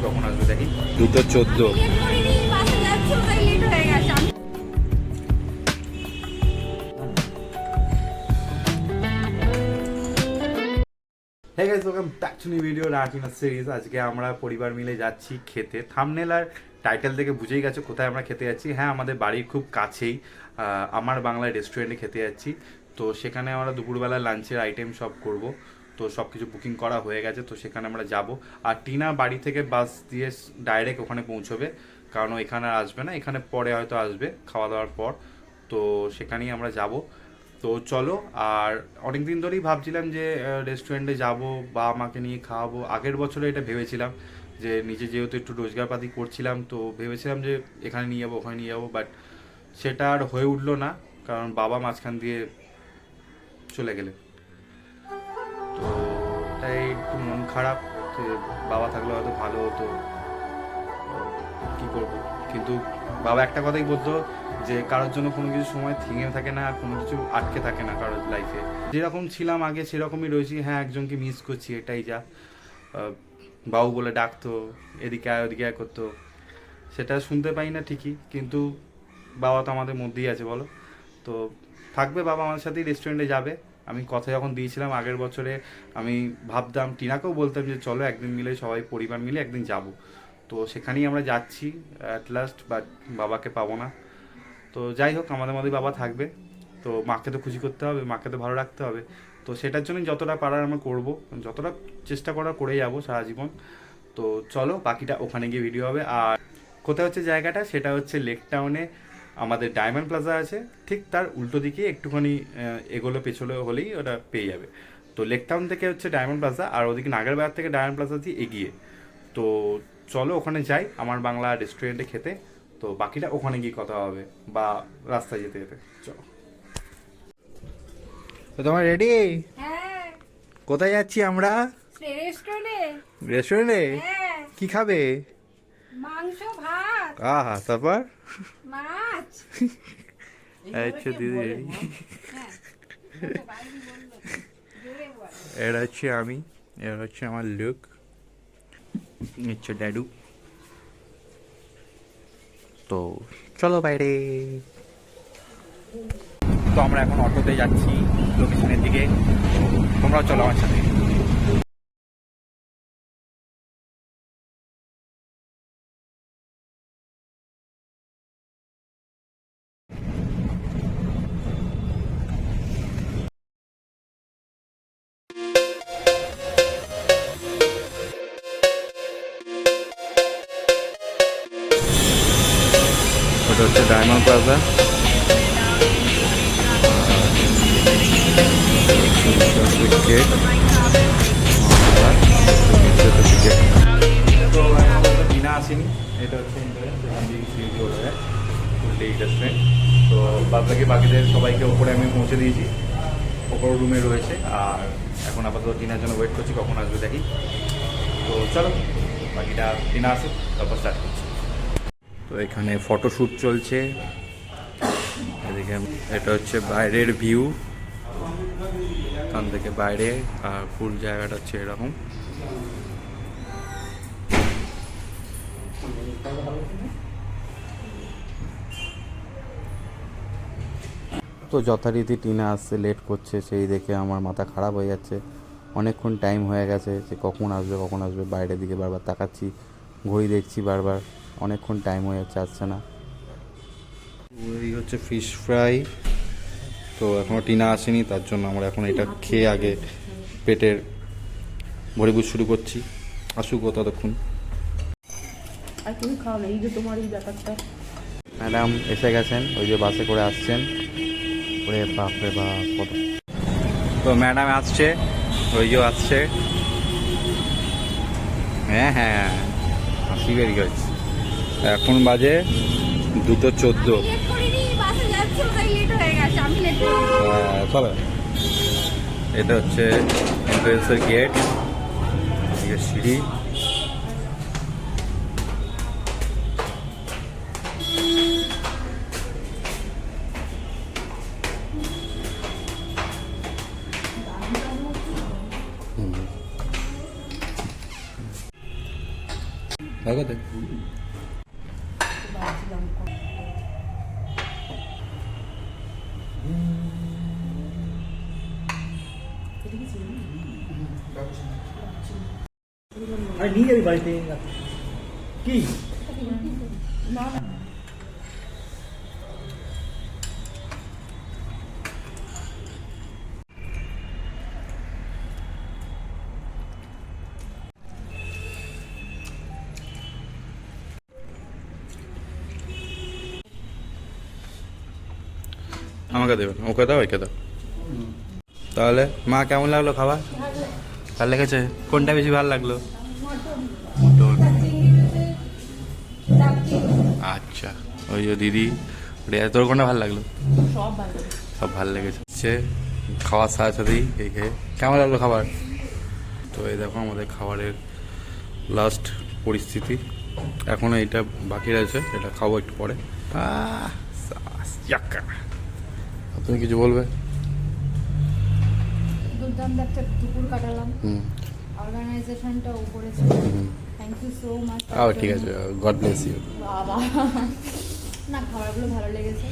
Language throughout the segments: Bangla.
কখন আসবে দেখি। 2:14। Hey guys, welcome back to new video Arjuna series. আজকে আমরা পরিবার মিলে যাচ্ছি খেতে। থাম্বনেল আর টাইটেল থেকে বুঝেই গেছো কোথায় আমরা খেতে যাচ্ছি। হ্যাঁ, আমাদের বাড়ির খুব কাছেই আমার বাংলা রেস্টুরেন্টে খেতে যাচ্ছি। তো সেখানে আমরা দুপুরবেলা লাঞ্চের আইটেম সব করব। তো সব কিছু বুকিং করা হয়ে গেছে, তো সেখানে আমরা যাব। আর টিনা বাড়ি থেকে বাস দিয়ে ডাইরেক্ট ওখানে পৌঁছবে, কারণ এখানে আর আসবে না, এখানে পরে হয়তো আসবে খাওয়া দাওয়ার পর। তো সেখানেই আমরা যাব। তো চলো। আর অনেক দিন ধরেই ভাবছিলাম যে রেস্টুরেন্টে যাব বা আমাকে নিয়ে খাওয়াবো। আগের বছরে এটা ভেবেছিলাম যে নিজে যেহেতু একটু রোজগারপাতি করছিলাম, তো ভেবেছিলাম যে এখানে নিয়ে যাবো ওখানে নিয়ে যাবো, বাট সেটা আর হয়ে উঠলো না, কারণ বাবা মাঝখান দিয়ে চলে গেলে। তো তাই একটু মন খারাপ যে বাবা থাকলে হয়তো ভালো হতো, কী করবো। কিন্তু বাবা একটা কথাই বলতো যে কারোর জন্য কোনো কিছু সময় থেমে থাকে না, আর কোনো কিছু আটকে থাকে না কারোর লাইফে। যেরকম ছিলাম আগে সেরকমই রয়েছি। হ্যাঁ, একজনকে মিস করছি, এটাই যা। বাবু বলে ডাকতো, এদিকে আয় ওদিকে আয় করতো, সেটা শুনতে পাই না ঠিকই, কিন্তু বাবা তো আমাদের মধ্যেই আছে বলো। তো থাকবে, বাবা আমার সাথেই রেস্টুরেন্টে যাবে। আমি কথা যখন দিয়েছিলাম আগের বছরে, আমি ভাবতাম, টিনাকেও বলতাম যে চলো একদিন মিলে সবাই পরিবার মিলে একদিন যাব। তো সেখানেই আমরা যাচ্ছি অ্যাট লাস্ট, বাট বাবাকে পাবো না। তো যাই হোক, আমাদের মধ্যে বাবা থাকবে। তো মাকে তো খুশি করতে হবে, মাকে তো ভালো রাখতে হবে। তো সেটার জন্যই যতটা পারার আমরা করবো, যতটা চেষ্টা করার করে যাবো সারা জীবন। তো চলো, বাকিটা ওখানে গিয়ে ভিডিও হবে। আর কোথায় হচ্ছে জায়গাটা, সেটা হচ্ছে লেক টাউনে আমাদের ডায়মন্ড প্লাজা আছে, ঠিক তার উল্টো দিকে একটুখানি এগোলো পেছলে হলেই ওটা পেয়ে যাবে। তো লেক টাউন থেকে হচ্ছে ডায়মন্ড প্লাজা, আর ওদিকে নাগারবাজার থেকে ডায়মন্ড প্লাজা দিয়ে এগিয়ে। তো চলো ওখানে যাই আমার বাংলা রেস্টুরেন্টে খেতে। তো বাকিটা ওখানে গিয়ে কথা হবে বা রাস্তায় যেতে যেতে। চলো। তো তোমার রেডি? হ্যাঁ। কোথায় যাচ্ছি আমরা? রেস্টুরেন্টে। রেস্টুরেন্টে? হ্যাঁ। কি খাবে? মাংস, ভাত, আহা, তারপর মাছ। আচ্ছা দিদি, হ্যাঁ। এটা হচ্ছে আমি, এটা হচ্ছে আমার লুক, হচ্ছে ড্যাডু। তো চলো বাইরে। তো আমরা এখন অটোতে যাচ্ছি লোকেশনের দিকে, তোমরাও চলো আমার সাথে। ওটা হচ্ছে ডায়মন্ড প্লাজা। গেট তো বিনা আসেনি, এটা হচ্ছে রেস্টুরেন্ট। তো বাকিদের সবাইকে ওপরে আমি পৌঁছে দিয়েছি, ওপর রুমে রয়েছে। আর এখন আপাতত টিনার জন্য ওয়েট করছি কখন আসবে দেখি। তো চলো, বাকিটা টিনা আসে তারপর স্টার্ট করছি। তো এখানে ফটোশ্যুট চলছে, এদিকে এটা হচ্ছে বাইরের ভিউ, এখান থেকে বাইরে। আর ফুল জায়গাটা হচ্ছে এরকম। তো যথারীতি টিনা আসছে, লেট করছে, সেই দেখে আমার মাথা খারাপ হয়ে যাচ্ছে। অনেকক্ষণ টাইম হয়ে গেছে যে কখন আসবে, বাইরের দিকে বারবার তাকাচ্ছি, ঘড়ি দেখছি বারবার, অনেকক্ষণ টাইম হয়ে যাচ্ছে, আসছে না। এই হচ্ছে ফিশ ফ্রাই। তো এখনও টিনা আসেনি, তার জন্য আমরা এখন এটা খেয়ে আগে পেটের ভরিভূত শুরু করছি। আসুক ও ততক্ষণ। আর তুমি খাও না, এই যে তোমার এই ব্যাপারটা। ম্যাডাম এসে গেছেন, ওই যে বাসে করে আসছেন। ওরে বাপরে বাপ, কত। তো ম্যাডাম আসছে, ওই যে আসছে। হ্যাঁ হ্যাঁ, হাসি বেরিয়ে গেছে। এখন বাজে 2:14। চলো, এটা হচ্ছে এন্ট্রান্সের গেট, সিঁড়ি। লাগাতে ভাবছিলাম এটা কি ছিল আরে নিয়ে যাবি বাড়িতে কি না না আমাকে দেবেন, ওকে দাও, একে দাও। তাহলে মা কেমন লাগলো খাবার? ভালো লেগেছে? কোনটা বেশি ভালো লাগলো? মটন। আচ্ছা, ওই যে দিদি, তোর কোনটা ভালো লাগলো? সব ভালো সব ভালো লেগেছে। খাওয়ার সাথে সাথেই এই খেয়ে কেমন লাগলো খাবার? তো এই দেখো আমাদের খাবারের লাস্ট পরিস্থিতি, এখনও এইটা বাকি রয়েছে, এটা খাবো একটু পরে। তুমি কিছু বলবে? দুর্দান্ত একটা দুপুর কাটালাম। হুম। অর্গানাইজেশনটাও করেছে, থ্যাংক ইউ সো মাচ। ঠিক আছে, গড ব্লেস ইউ। বাবা, না খাবারগুলো ভালো লেগেছে।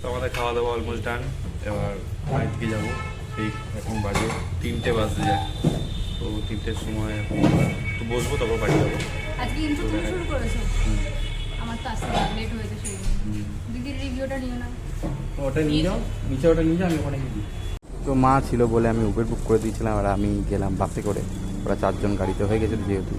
তো আমাদের খাওয়া দাওয়া অলমোস্ট ডান, এবার বাড়ির দিকে যাবো। এই এখন বাজে 3টে বাজতে যায়, তো 3টের সময় তো বসবো, তারপর বাড়ি যাবো। আজকে ইন্ট্রো তুমি শুরু করেছো? আমার তো আসতে লেট হয়েছে, সেই দিদির রিভিউটা নিও না। ওটা নিয়ে যাও, নিচে ওটা নিয়ে যাও, আমি ওখানে গিয়ে তো মা ছিল বলে আমি উবের বুক করে দিয়েছিলাম, আর আমি গেলাম বাসে করে। ওরা 4জন গাড়িতে হয়ে গেছে যেহেতু।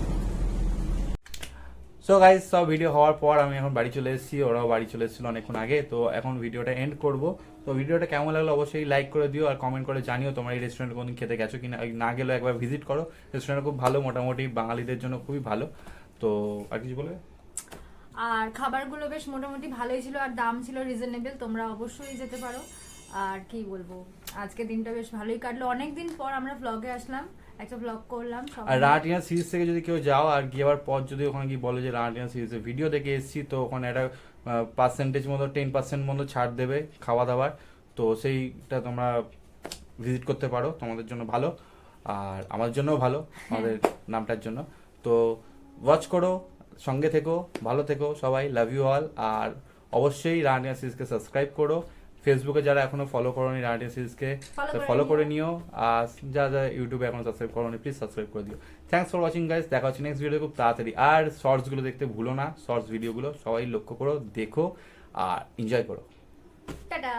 সো গাইজ, সব ভিডিও হওয়ার পর আমি এখন বাড়ি চলে এসেছি, ওরাও বাড়ি চলে এসেছিলো অনেকক্ষণ আগে। তো এখন ভিডিওটা এন্ড করব। তো ভিডিওটা কেমন লাগলো অবশ্যই লাইক করে দিও, আর কমেন্ট করে জানিও তোমরা এই রেস্টুরেন্টে কোনদিন খেতে গেছো কিনা। না গেলেও একবার ভিজিট করো, রেস্টুরেন্টটা খুব ভালো, মোটামুটি বাঙালিদের জন্য খুবই ভালো। তো আর কিছু বলবে? আর খাবারগুলো বেশ মোটামুটি ভালোই ছিল, আর দাম ছিল রিজনেবল, তোমরা অবশ্যই যেতে পারো। আর কি বলবো, আজকে দিনটা বেশ ভালোই কাটলো, অনেকদিন পর আমরা ব্লগে আসলাম, একটা ব্লগ করলাম সবাই। আর রাহাটিনা সিরিজ থেকে যদি কেউ যাও আর গিয়ে পর যদি ওখানে গিয়ে বলে যে রাহাটিনা সিরিজের ভিডিও দেখে এসেছি, তো ওখানে একটা পার্সেন্টেজ মতো 10% মতো ছাড় দেবে খাওয়া দাওয়ার। তো সেইটা তোমরা ভিজিট করতে পারো, তোমাদের জন্য ভালো আর আমাদের জন্যও ভালো, আমাদের নামটার জন্য। তো ওয়াচ করো, সঙ্গে থেকো, ভালো থেকো সবাই, লাভ ইউ অল। আর অবশ্যই রাহাটিনা সিরিজকে সাবস্ক্রাইব করো। ফেসবুকে যারা এখনো ফলো করোনি রাহাটিনা সিরিজকে, ফলো করে নিও। আর যা ইউটিউবে এখনো সাবস্ক্রাইব করোনি, প্লিজ সাবস্ক্রাইব করে দিও। থ্যাংকস ফর ওয়াচিং গাইস, দেখা হচ্ছে নেক্সট ভিডিও খুব তাড়াতাড়ি। আর শর্টসগুলো দেখতে ভুলো না, শর্টস ভিডিওগুলো সবাই লক্ষ্য করো, দেখো আর এনজয় করো। টাটা।